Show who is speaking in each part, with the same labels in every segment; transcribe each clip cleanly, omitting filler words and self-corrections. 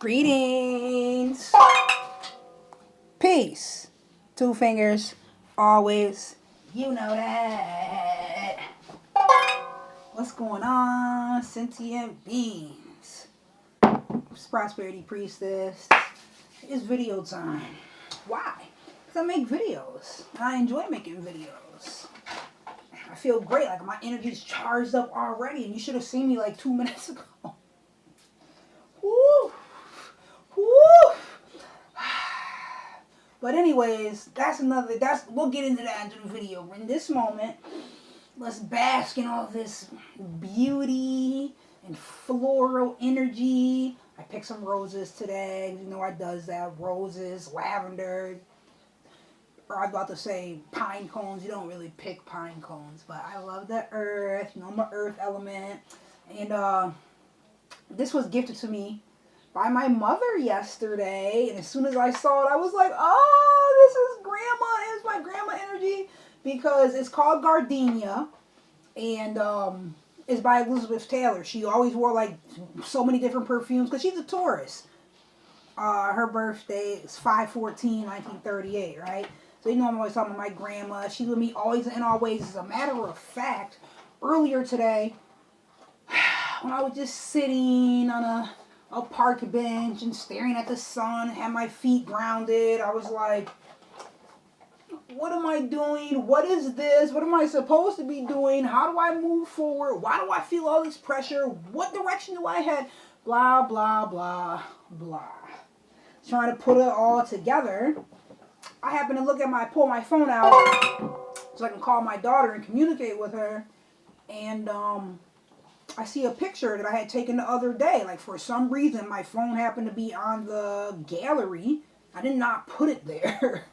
Speaker 1: Greetings. Peace. Two fingers. Always. You know that. What's going on, sentient beings? It's Prosperity Priestess. It's video time. Why? Because I make videos. And I enjoy making videos. I feel great. Like my energy's charged up already. And you should have seen me like 2 minutes ago. Woo! Woo! But anyways, we'll get into that in the video. In this moment, let's bask in all this beauty and floral energy. I picked some roses today. You know I does that. Roses, lavender, or I was about to say pine cones. You don't really pick pine cones, but I love the earth. You know, I'm an earth element. And this was gifted to me by my mother yesterday, and as soon as I saw it, I was like, oh, this is grandma. It's my grandma energy, because it's called gardenia, and it's by Elizabeth Taylor. She always wore like so many different perfumes because she's a Taurus. Her birthday is 5/14/1938, right? So you know I'm always talking about my grandma. She's with me always and always. As a matter of fact, earlier today, when I was just sitting on a park bench and staring at the sun, had my feet grounded, I was like, what am I doing? What is this? What am I supposed to be doing? How do I move forward? Why do I feel all this pressure? What direction do I head? Blah, blah, blah, blah. Trying to put it all together. I happen to pull my phone out so I can call my daughter and communicate with her. And I see a picture that I had taken the other day. Like, for some reason, my phone happened to be on the gallery. I did not put it there.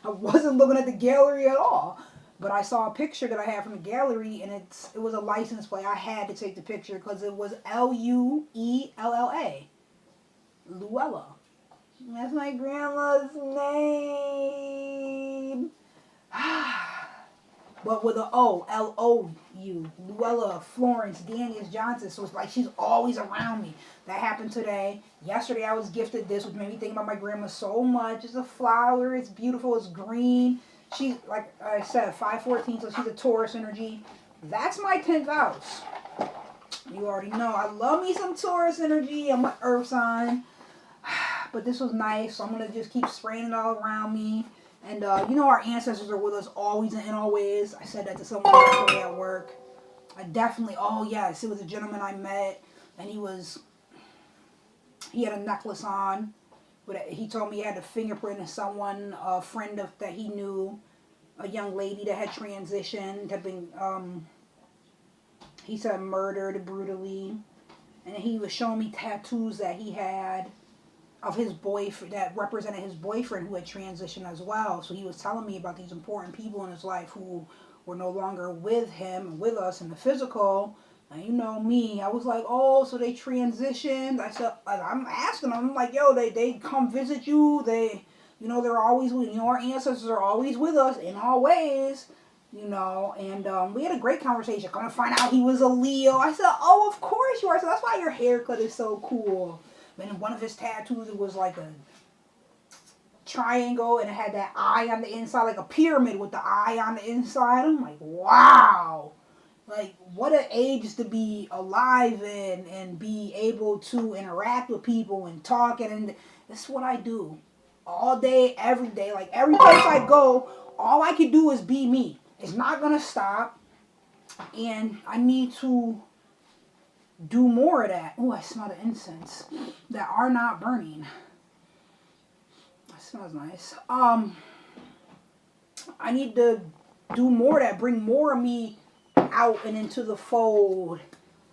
Speaker 1: I wasn't looking at the gallery at all. But I saw a picture that I had from the gallery, and it was a license plate. I had to take the picture because it was Luella. Luella. That's my grandma's name. But with an O, L-O-U. Luella Florence Daniels Johnson. So it's like she's always around me. That happened today. Yesterday I was gifted this, which made me think about my grandma so much. It's a flower. It's beautiful. It's green. She's, like I said, 5/14, so she's a Taurus energy. That's my 10th house. You already know. I love me some Taurus energy. I'm an earth sign. But this was nice, so I'm going to just keep spraying it all around me. And, you know, our ancestors are with us always and always. I said that to someone yesterday at work. Oh, yes, it was a gentleman I met, and he had a necklace on. But he told me he had a fingerprint of someone, a friend that he knew, a young lady that had transitioned, had been, he said, murdered brutally. And he was showing me tattoos that he had of his boyfriend, that represented his boyfriend who had transitioned as well. So he was telling me about these important people in his life who were no longer with him and with us in the physical. And you know me, I was like, oh, so they transitioned. I said, I'm asking them, I'm like, yo, they come visit you. They're always with, our ancestors are always with us in all ways. And we had a great conversation. Gonna find out he was a Leo. I said, oh, of course you are. So that's why your haircut is so cool. And one of his tattoos, it was like a triangle, and it had that eye on the inside, like a pyramid with the eye on the inside. I'm like, wow. Like, what an age to be alive in and be able to interact with people and talk. And that's what I do all day, every day. Like, every place I go, all I can do is be me. It's not going to stop. And I need to do more of that. Oh, I smell the incense that are not burning. That smells nice. I need to do more of that. Bring more of me out and into the fold.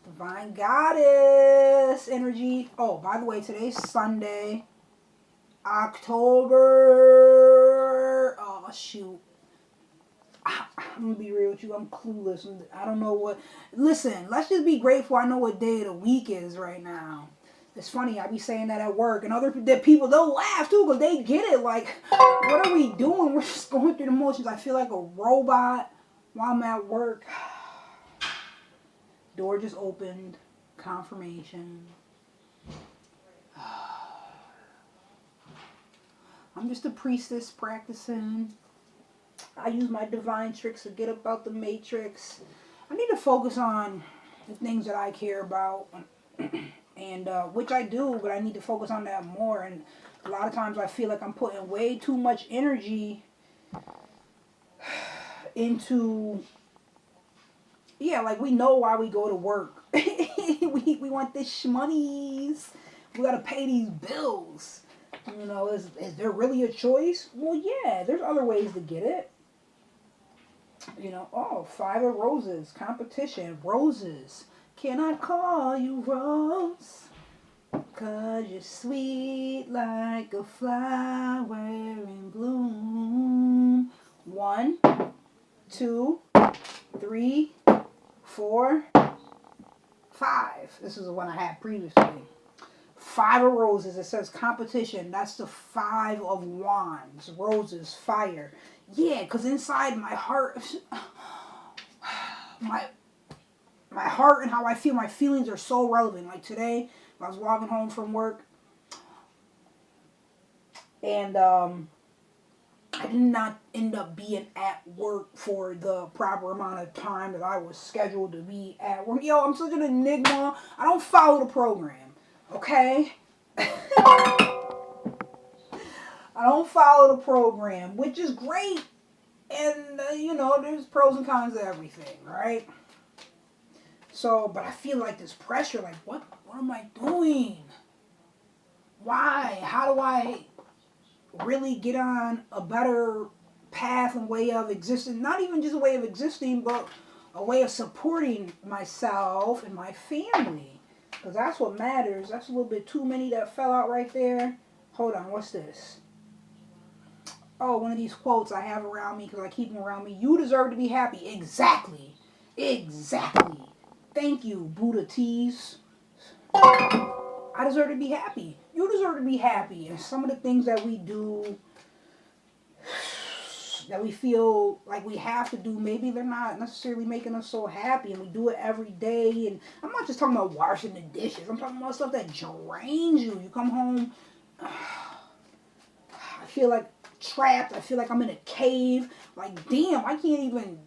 Speaker 1: Divine Goddess energy. Oh, by the way, today's Sunday, October. Oh, shoot. I'm going to be real with you. I'm clueless. I don't know what. Listen, let's just be grateful I know what day of the week is right now. It's funny. I be saying that at work. And other people, they'll laugh too because they get it. Like, what are we doing? We're just going through the motions. I feel like a robot while I'm at work. Door just opened. Confirmation. I'm just a priestess practicing. I use my divine tricks to get up out the matrix. I need to focus on the things that I care about, and which I do, but I need to focus on that more. And a lot of times I feel like I'm putting way too much energy into, yeah, like we know why we go to work. we want this monies. We gotta pay these bills. You know, is there really a choice? Well, yeah, there's other ways to get it. You know, oh, 5 of Roses, competition, roses. Can I call you Rose? 'Cause you're sweet like a flower in bloom. 1, 2, 3, 4, 5. This is the one I had previously. 5 of Roses. It says competition. That's the 5 of Wands. Roses, fire. Yeah, because inside my heart, my heart and how I feel, my feelings are so relevant. Like today, I was walking home from work, and I did not end up being at work for the proper amount of time that I was scheduled to be at work. Yo, I'm such an enigma. I don't follow the program, okay? I don't follow the program, which is great. And, you know, there's pros and cons to everything, right? So, but I feel like this pressure, like, what am I doing? Why? How do I really get on a better path and way of existing? Not even just a way of existing, but a way of supporting myself and my family. Because that's what matters. That's a little bit too many that fell out right there. Hold on, what's this? Oh, one of these quotes I have around me because I keep them around me. You deserve to be happy. Exactly. Exactly. Thank you, Buddha Tees. I deserve to be happy. You deserve to be happy. And some of the things that we do, that we feel like we have to do, maybe they're not necessarily making us so happy, and we do it every day. And I'm not just talking about washing the dishes. I'm talking about stuff that drains you. You come home, I feel like trapped. I feel like I'm in a cave. Like, damn, I can't even.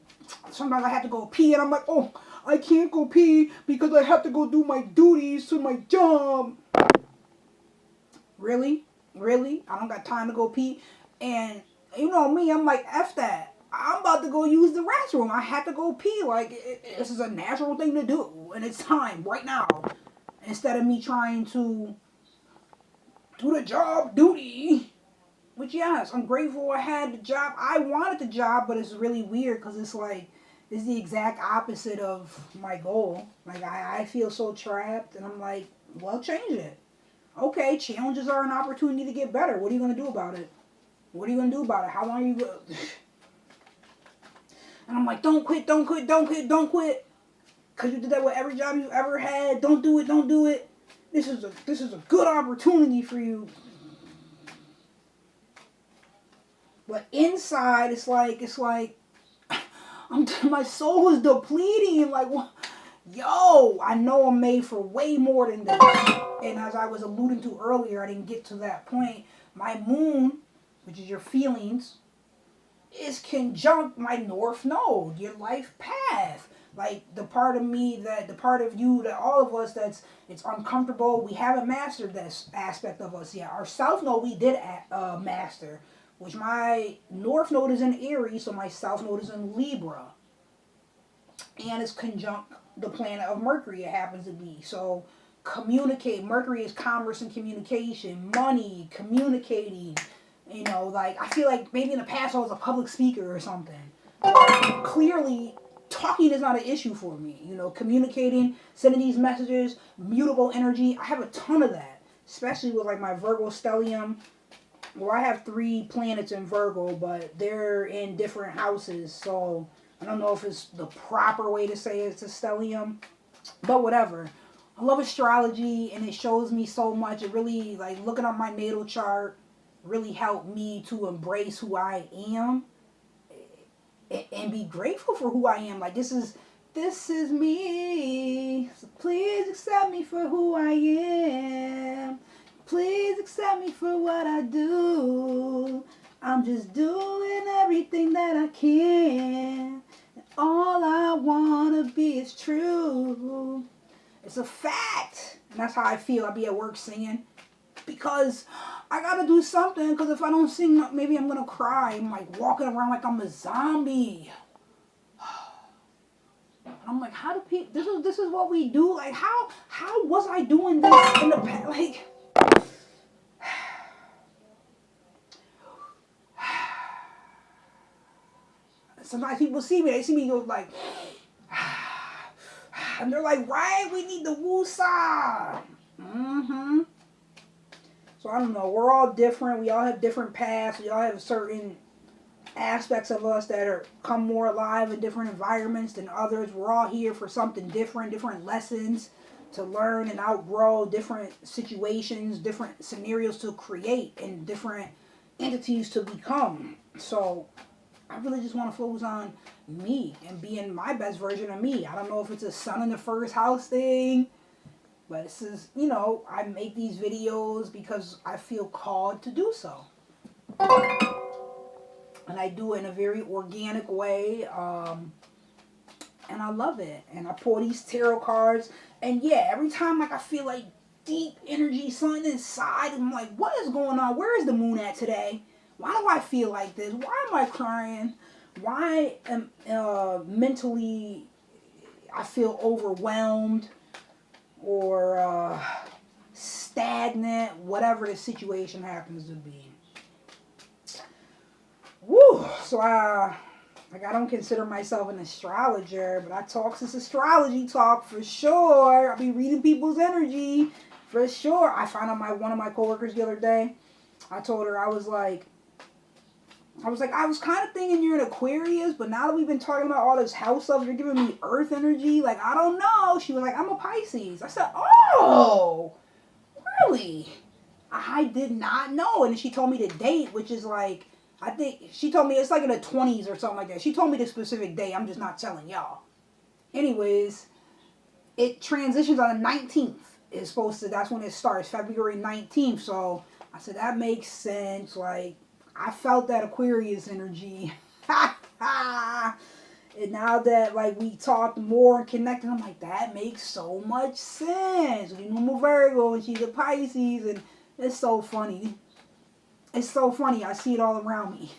Speaker 1: Sometimes I have to go pee, and I'm like, oh, I can't go pee because I have to go do my duties to my job. Really? Really? I don't got time to go pee. And you know me, I'm like, F that. I'm about to go use the restroom. I have to go pee. Like, this is a natural thing to do. And it's time, right now. Instead of me trying to do the job duty. Which, yes, I'm grateful I had the job. I wanted the job, but it's really weird because it's like, it's the exact opposite of my goal. Like, I feel so trapped, and I'm like, well, change it. Okay, challenges are an opportunity to get better. What are you going to do about it? What are you going to do about it? How long are you going to... And I'm like, don't quit, don't quit, don't quit, don't quit. Because you did that with every job you ever had. Don't do it, don't do it. This is a good opportunity for you. But inside, it's like my soul is depleting. Like, yo, I know I'm made for way more than this. And as I was alluding to earlier, I didn't get to that point. My moon, which is your feelings, is conjunct my north node, your life path. Like the part of me the part of you, that all of us, it's uncomfortable. We haven't mastered this aspect of us yet. Our south node we did master. Which my north node is in Aries, so my south node is in Libra. And it's conjunct the planet of Mercury, it happens to be. So communicate. Mercury is commerce and communication, money, communicating. You know, like, I feel like maybe in the past I was a public speaker or something. Clearly, talking is not an issue for me. You know, communicating, sending these messages, mutable energy. I have a ton of that. Especially with, like, my Virgo stellium. Well, I have 3 planets in Virgo, but they're in different houses, so I don't know if it's the proper way to say it's a stellium, but whatever. I love astrology, and it shows me so much. It really, like, looking at my natal chart really helped me to embrace who I am and be grateful for who I am. Like, this is me, so please accept me for who I am. Please accept at me for what I do. I'm just doing everything that I can. All I wanna be is true. It's a fact. And that's how I feel. I'll be at work singing. Because I gotta do something. Because if I don't sing, maybe I'm gonna cry. I'm like walking around like I'm a zombie. And I'm like, how do people, this is what we do? Like, how was I doing this in the past? Like, sometimes people see me, they see me go like, and they're like, right, we need the woosah. So I don't know, we're all different. We all have different paths. We all have certain aspects of us that are come more alive in different environments than others. We're all here for something different lessons to learn and outgrow, different situations, different scenarios to create, and different entities to become. So I really just want to focus on me and being my best version of me. I don't know if it's a sun in the first house thing, but this is, I make these videos because I feel called to do so. And I do it in a very organic way. And I love it. And I pull these tarot cards. And yeah, every time like I feel like deep energy, something inside, I'm like, what is going on? Where is the moon at today? Why do I feel like this? Why am I crying? Why am mentally I feel overwhelmed or stagnant, whatever the situation happens to be. Woo! So I don't consider myself an astrologer, but I talk this astrology talk for sure. I be reading people's energy for sure. I found out one of my coworkers the other day. I told her I was kind of thinking you're an Aquarius, but now that we've been talking about all this house stuff, you're giving me earth energy. Like, I don't know. She was like, I'm a Pisces. I said, oh, really? I did not know. And she told me the date, which is like, I think she told me it's like in the 20s or something like that. She told me the specific day. I'm just not telling y'all. Anyways, it transitions on the 19th. It's supposed to, that's when it starts, February 19th. So I said, that makes sense. Like, I felt that Aquarius energy. And now that like we talked more and connected, I'm like, that makes so much sense. You know, I'm a Virgo and she's a Pisces, and it's so funny. It's so funny. I see it all around me.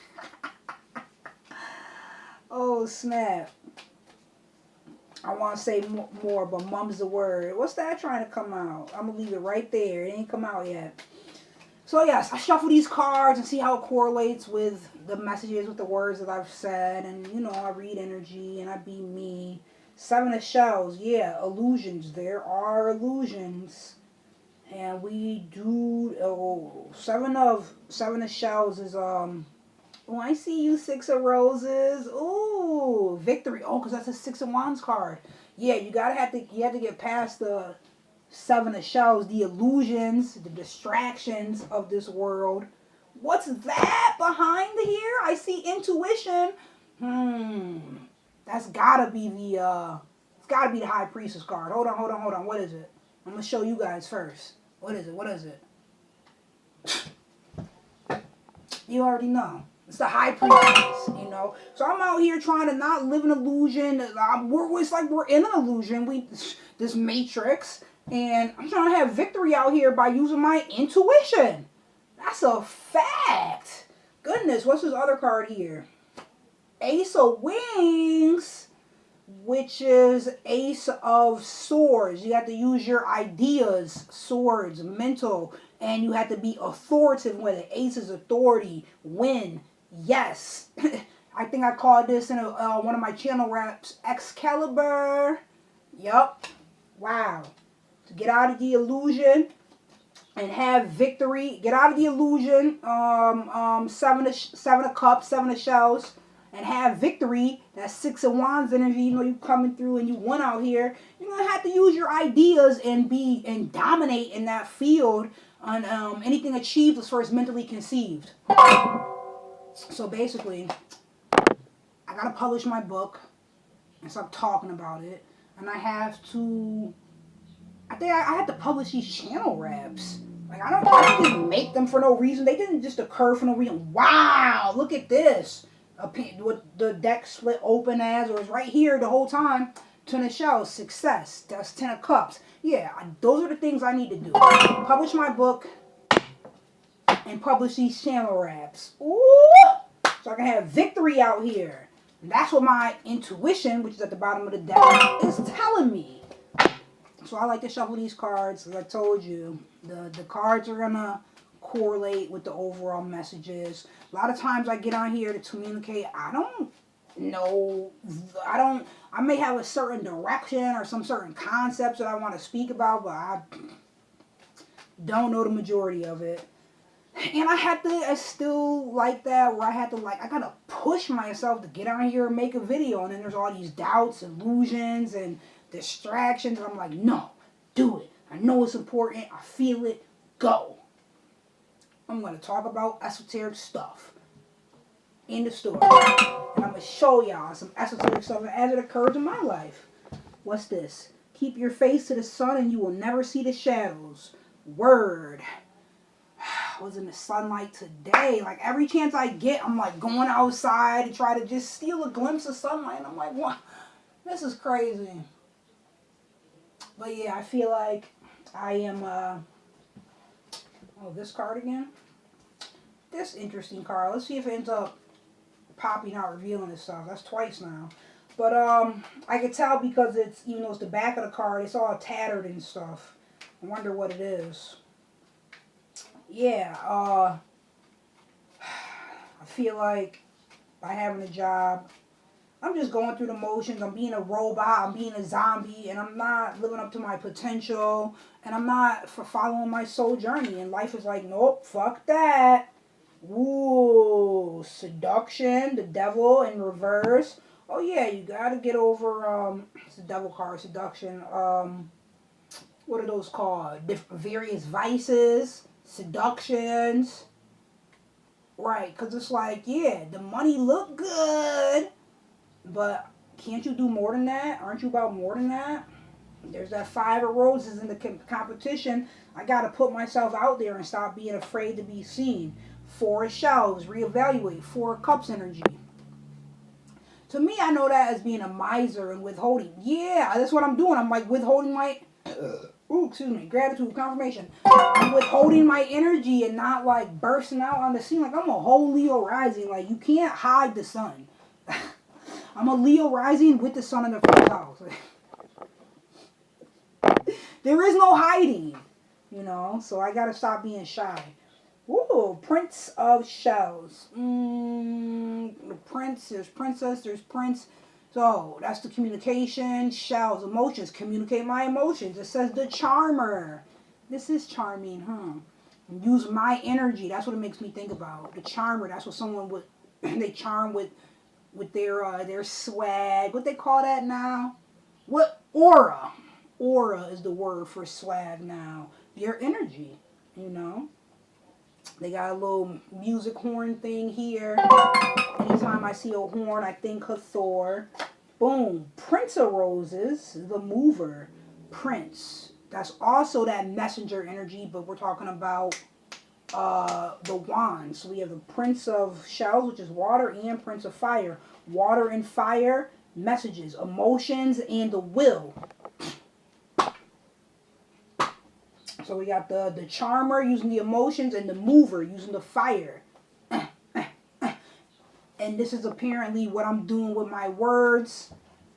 Speaker 1: Oh, snap. I want to say more, but mum's the word. What's that trying to come out? I'm going to leave it right there. It ain't come out yet. So, yes, I shuffle these cards and see how it correlates with the messages, with the words that I've said. And, I read energy and I be me. 7 of shells. Yeah, illusions. There are illusions. And we do, 7 of shells is, I see you, 6 of roses. Ooh, victory. Oh, because that's a 6 of wands card. Yeah, you have to get past the 7 of shells, the illusions, the distractions of this world. What's that behind here? I see intuition. That's gotta be it's gotta be the High Priestess card. Hold on. What is it? I'm gonna show you guys first. What is it? You already know. It's the High Priestess, So I'm out here trying to not live an illusion. It's like we're in an illusion. This matrix. And I'm trying to have victory out here by using my intuition. That's a fact. Goodness, what's this other card here? Ace of Wings, which is Ace of Swords. You have to use your ideas, swords, mental, and you have to be authoritative with it. Ace is authority, win, yes. I think I called this in one of my channel raps, Excalibur. Yup. Wow. To get out of the illusion and have victory. Get out of the illusion. 7 of cups, 7 of shells. And have victory. That's 6 of wands energy. You coming through and you won out here. You're going to have to use your ideas and dominate in that field on anything achieved was first mentally conceived. So basically, I got to publish my book and stop talking about it. And I have to... I think I had to publish these channel raps. Like, I didn't make them for no reason. They didn't just occur for no reason. Wow, look at this. What the deck split open as, or is right here the whole time. Ten of Shells, success. That's 10 of Cups. Yeah, those are the things I need to do. Publish my book and publish these channel raps. Ooh! So I can have victory out here. And that's what my intuition, which is at the bottom of the deck, is telling me. So I like to shuffle these cards. As I told you, the cards are going to correlate with the overall messages. A lot of times I get on here to communicate. I don't know. I may have a certain direction or some certain concepts that I want to speak about, but I don't know the majority of it. And I still like that, where I gotta push myself to get on here and make a video. And then there's all these doubts, illusions, and distractions. And I'm like, no, do it. I know it's important. I feel it. Go. I'm going to talk about esoteric stuff in the story. And I'm going to show y'all some esoteric stuff as it occurs in my life. What's this? Keep your face to the sun and you will never see the shadows. Word. I was in the sunlight today. Like every chance I get, I'm like going outside to try to just steal a glimpse of sunlight. And I'm like, what? This is crazy. But yeah, I feel like I am, this card again. This interesting card. Let's see if it ends up popping out, revealing this stuff. That's twice now. But I can tell because even though it's the back of the card, it's all tattered and stuff. I wonder what it is. Yeah, I feel like by having a job, I'm just going through the motions. I'm being a robot. I'm being a zombie. And I'm not living up to my potential. And I'm not following my soul journey. And life is like, nope, fuck that. Ooh, seduction, the devil in reverse. Oh, yeah, you got to get over, it's the devil card, seduction. What are those called? Various vices, seductions. Right, because it's like, yeah, the money look good. But can't you do more than that? Aren't you about more than that? There's that 5 of roses in the competition. I got to put myself out there and stop being afraid to be seen. 4 of shells, reevaluate. 4 of cups energy. To me, I know that as being a miser and withholding. Yeah, that's what I'm doing. I'm like withholding my, gratitude, confirmation. I'm withholding my energy and not like bursting out on the scene. Like I'm a whole Leo rising. Like you can't hide the sun. I'm a Leo rising with the sun in the first house. There is no hiding, so I got to stop being shy. Ooh, Prince of Shells. The prince, there's princess, there's prince. So, that's the communication. Shells, emotions. Communicate my emotions. It says the charmer. This is charming, huh? Use my energy. That's what it makes me think about. The charmer. That's what someone would, they charm with their swag. What they call that now? What? Aura. Aura is the word for swag now. Their energy, They got a little music horn thing here. Anytime I see a horn, I think of Thor. Boom. Prince of Roses, the mover. Prince. That's also that messenger energy, but we're talking about the wand. So we have the Prince of Shells, which is water, and Prince of Fire. Water and fire, messages, emotions, and the will. So we got the charmer using the emotions and the mover using the fire. And this is apparently what I'm doing with my words.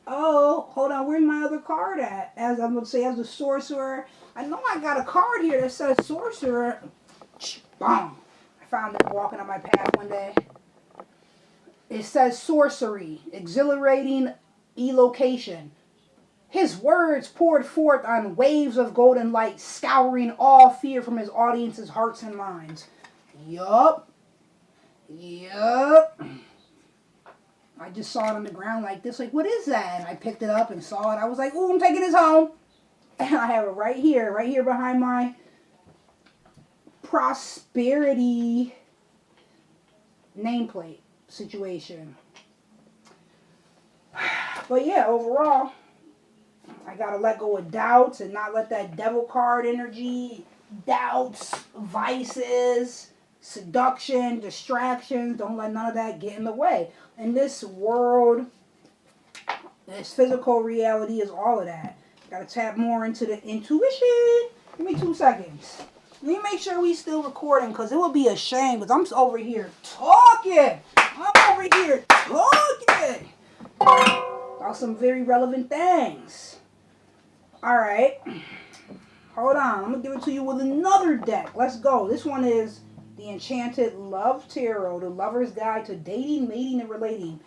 Speaker 1: Oh, hold on. Where's my other card at? As I'm going to say, as the sorcerer. I know I got a card here that says sorcerer. Bam. I found it walking on my path one day. It says sorcery. Exhilarating elocation. His words poured forth on waves of golden light, scouring all fear from his audience's hearts and minds. Yup. I just saw it on the ground like this. Like, what is that? And I picked it up and saw it. I was like, ooh, I'm taking this home. And I have it right here behind my prosperity nameplate situation. But yeah, overall, I got to let go of doubts and not let that devil card energy doubts, vices, seduction, distractions. Don't let none of that get in the way. In this world, this physical reality is all of that. Gotta tap more into the intuition. Give me 2 seconds. Let me make sure we still recording, because it would be a shame, because I'm over here talking. I'm over here talking about some very relevant things. Alright. Hold on. I'm going to give it to you with another deck. Let's go. This one is the Enchanted Love Tarot, the Lover's Guide to Dating, Mating, and Relating.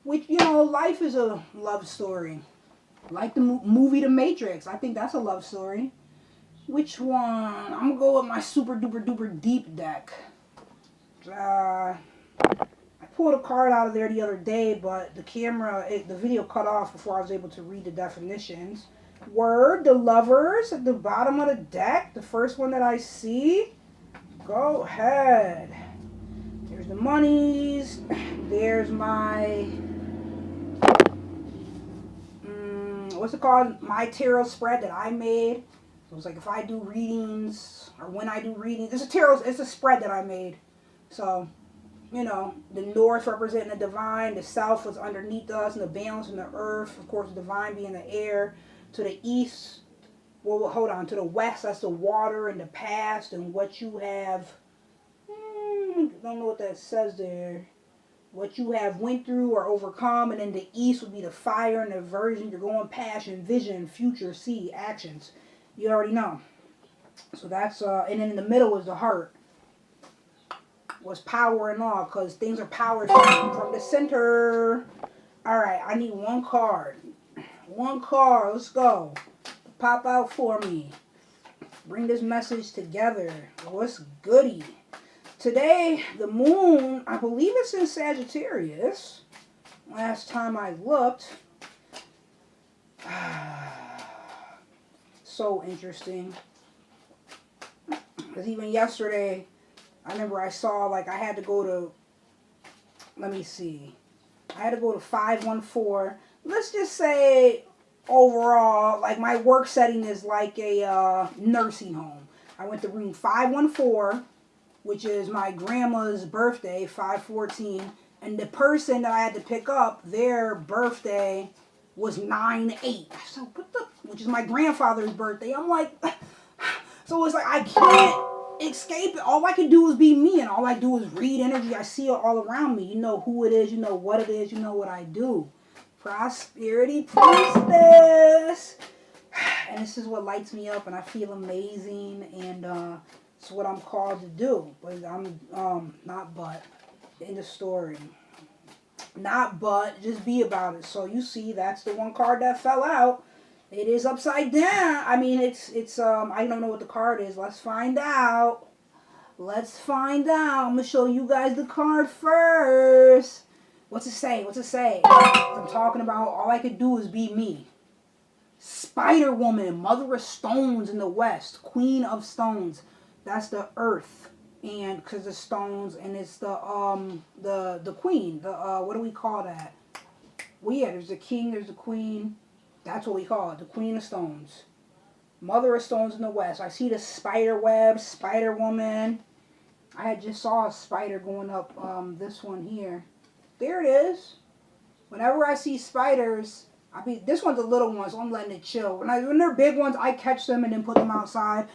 Speaker 1: Which, you know, life is a love story. Like the movie The Matrix. I think that's a love story. Which one? I'm going to go with my super duper duper deep deck. I pulled a card out of there the other day, but the the video cut off before I was able to read the definitions. Word, the Lovers at the bottom of the deck. The first one that I see. Go ahead. There's the monies. There's my... what's it called? My tarot spread that I made. So it's like if I do readings, or when I do readings, it's a spread that I made. So, you know, the north representing the divine, the south was underneath us, and the balance in the earth, of course, the divine being the air. To the east, well, hold on, to the west, that's the water and the past and what you have, don't know what that says there. What you have went through or overcome, and then the east would be the fire and the version you're going past, and vision, future, see, actions. You already know. So that's, and then in the middle is the heart. Was power and all, because things are powered from the center. Alright, I need one card. One card, let's go. Pop out for me. Bring this message together. What's goody? Today, the moon, I believe it's in Sagittarius. Last time I looked. So interesting. Because even yesterday, I remember I saw, like, I had to go to, let me see. I had to go to 514. Let's just say, overall, like, my work setting is like a nursing home. I went to room 514, which is my grandma's birthday, 514. And the person that I had to pick up, their birthday was 9/8. So, which is my grandfather's birthday. I'm like, so it's like, I can't escape it. All I can do is be me, and all I do is read energy. I see it all around me. You know who it is, you know what it is, you know what I do. Prosperity Priestess. And this is what lights me up, and I feel amazing, and it's what I'm called to do. But I'm not but in the story. Not but, just be about it. So you see, that's the one card that fell out. It is upside down. I mean, it's I don't know what the card is. Let's find out. Let's find out. I'm gonna show you guys the card first. What's it say? What's it say? I'm talking about all I could do is be me. Spider Woman, Mother of Stones in the West, Queen of Stones. That's the earth, and because the stones, and it's the queen. What do we call that? Well, yeah, there's the king, there's the queen. That's what we call it, the Queen of Stones. Mother of Stones in the West. I see the spider web, Spider Woman. I had just saw a spider going up this one here. There it is. Whenever I see spiders, this one's a little one, so I'm letting it chill. When they're big ones, I catch them and then put them outside.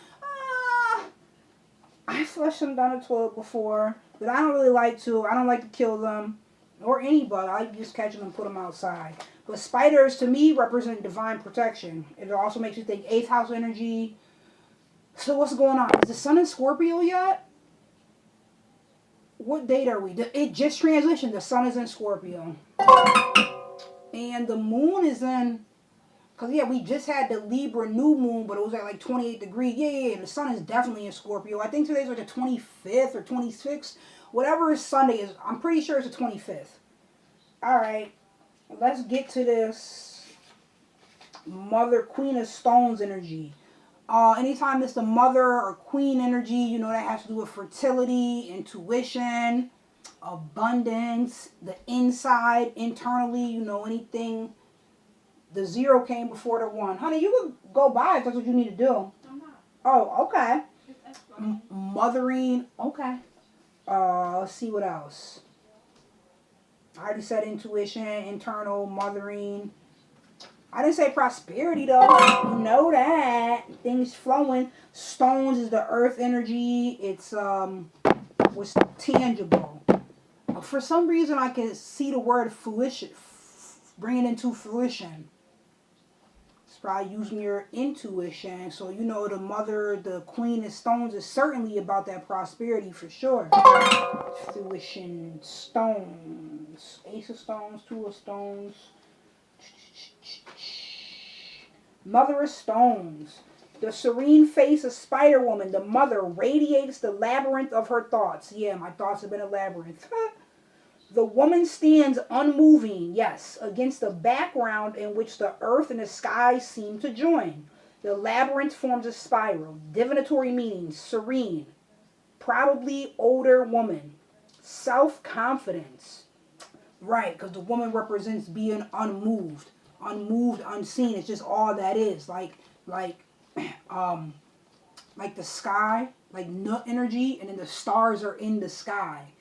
Speaker 1: I flushed them down the toilet before, but I don't really like to. I don't like to kill them or anybody. I just catch them and put them outside. But spiders, to me, represent divine protection. It also makes you think 8th house energy. So what's going on? Is the sun in Scorpio yet? What date are we? It just transitioned. The sun is in Scorpio. And the moon is in... Because, yeah, we just had the Libra new moon, but it was at like 28 degrees. Yeah. The sun is definitely in Scorpio. I think today's like the 25th or 26th. Whatever Sunday is, I'm pretty sure it's the 25th. Alright. Let's get to this Mother Queen of Stones energy. Anytime it's the Mother or Queen energy, you know that has to do with fertility, intuition, abundance, the inside, internally, you know, anything. The 0 came before the 1. Honey, you can go by if that's what you need to do.
Speaker 2: I'm not.
Speaker 1: Oh, okay.
Speaker 2: If
Speaker 1: Mothering. Okay. Let's see what else. I already said intuition, internal, mothering. I didn't say prosperity though. You know that. Things flowing. Stones is the earth energy. It's was tangible. For some reason I can see the word fruition, bringing into fruition. It's probably using your intuition. So you know the mother, the queen of stones is certainly about that prosperity for sure. Fruition, stones. Ace of stones, two of stones. Mother of stones. The serene face of Spider Woman, the mother, radiates the labyrinth of her thoughts. Yeah, my thoughts have been a labyrinth. The woman stands unmoving, yes, against a background in which the earth and the sky seem to join. The labyrinth forms a spiral. Divinatory meaning, serene. Probably older woman. Self-confidence. Right, because the woman represents being unmoved. Unmoved, unseen. It's just all that is. Um, like the sky, like nut energy, and then the stars are in the sky.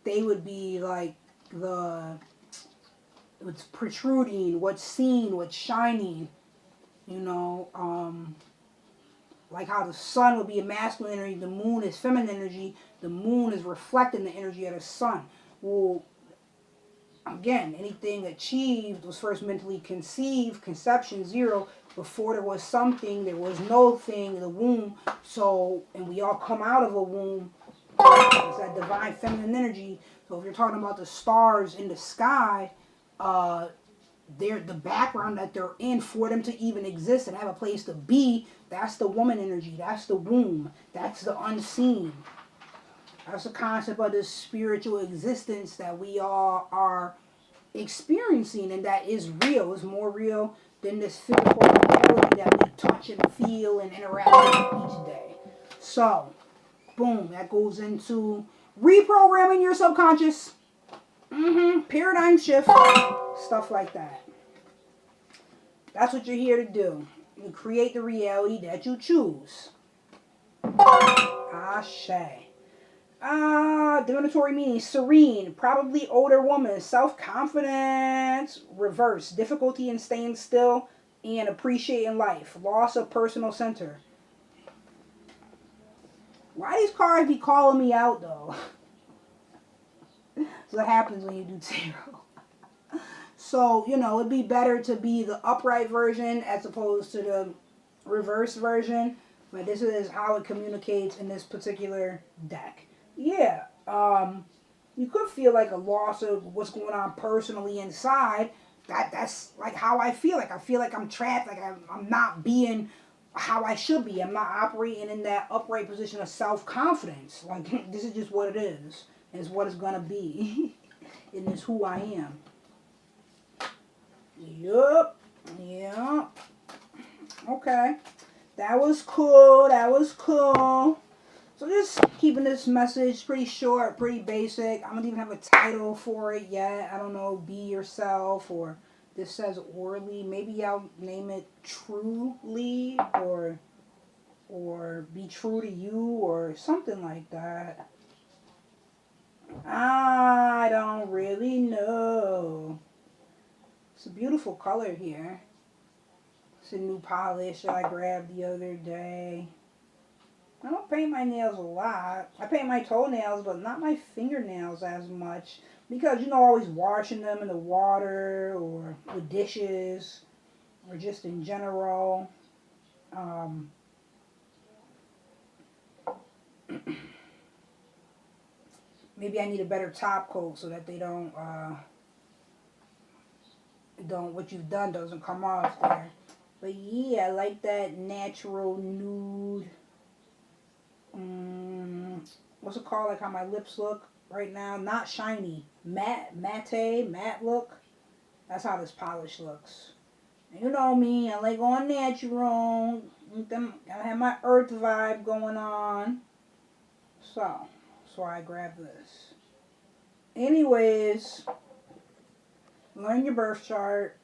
Speaker 1: They would be like what's protruding, what's seen, what's shining, you know, like how the sun would be a masculine energy, the moon is feminine energy, the moon is reflecting the energy of the sun. Well, again, anything achieved was first mentally conceived, conception, zero. Before there was something, there was no thing, the womb. So, and we all come out of a womb. It's that divine feminine energy. So if you're talking about the stars in the sky, they're the background that they're in for them to even exist and have a place to be. That's the woman energy. That's the womb. That's the unseen. That's the concept of this spiritual existence that we all are experiencing, and that is real. It's more real than this physical reality that we touch and feel and interact with each day. So, boom, that goes into reprogramming your subconscious. Paradigm shift. Stuff like that. That's what you're here to do. You create the reality that you choose. Ashe. Divinatory meaning, serene, probably older woman, self-confidence, reverse, difficulty in staying still and appreciating life, loss of personal center. Why these cards be calling me out though? So what happens when you do tarot. So, you know, it'd be better to be the upright version as opposed to the reverse version. But this is how it communicates in this particular deck. Yeah, you could feel like a loss of what's going on personally inside. That's like how I feel. Like I feel like I'm trapped. Like I'm not being how I should be. I'm not operating in that upright position of self-confidence. Like this is just what it is. It's what it's gonna be. And it's who I am. Yup. Yeah. Okay. That was cool. That was cool. So just keeping this message pretty short, pretty basic. I don't even have a title for it yet. I don't know, Be Yourself, or this says Orally. Maybe I'll name it Truly, or Be True to You, or something like that. I don't really know. It's a beautiful color here. It's a new polish that I grabbed the other day. I don't paint my nails a lot. I paint my toenails, but not my fingernails as much. Because, you know, always washing them in the water or with dishes or just in general. Maybe I need a better top coat so that they don't what you've done doesn't come off there. But yeah, I like that natural nude. What's it called? Like how my lips look right now. Not shiny. Matte look. That's how this polish looks. And you know me, I like going natural. I have my earth vibe going on. So, that's why I grabbed this. Anyways, learn your birth chart.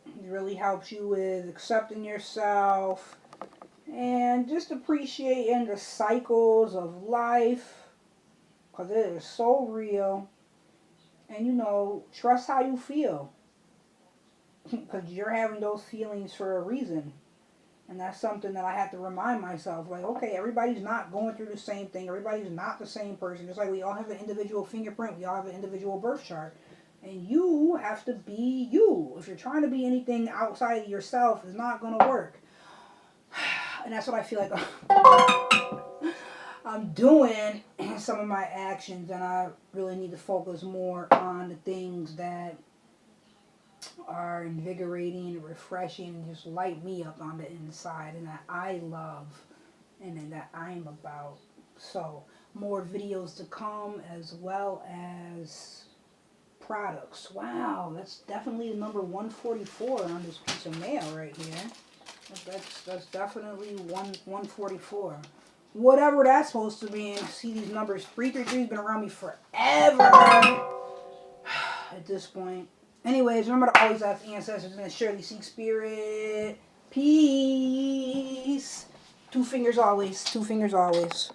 Speaker 1: It really helps you with accepting yourself And just appreciating the cycles of life, because it is so real. And you know, trust how you feel, because you're having those feelings for a reason. And that's something that I have to remind myself. Like, okay, everybody's not going through the same thing. Everybody's not the same person. Just like we all have an individual fingerprint. We all have an individual birth chart. And you have to be you. If you're trying to be anything outside of yourself, it's not going to work. And that's what I feel like I'm doing in some of my actions. And I really need to focus more on the things that are invigorating, refreshing, and just light me up on the inside, and that I love and that I'm about. So more videos to come, as well as products. Wow, that's definitely the number 144 on this piece of mail right here. That's definitely 144. Whatever that's supposed to be. And see these numbers. 333's been around me forever at this point. Anyways, remember to always ask ancestors and surely seek spirit. Peace. Two fingers always. Two fingers always.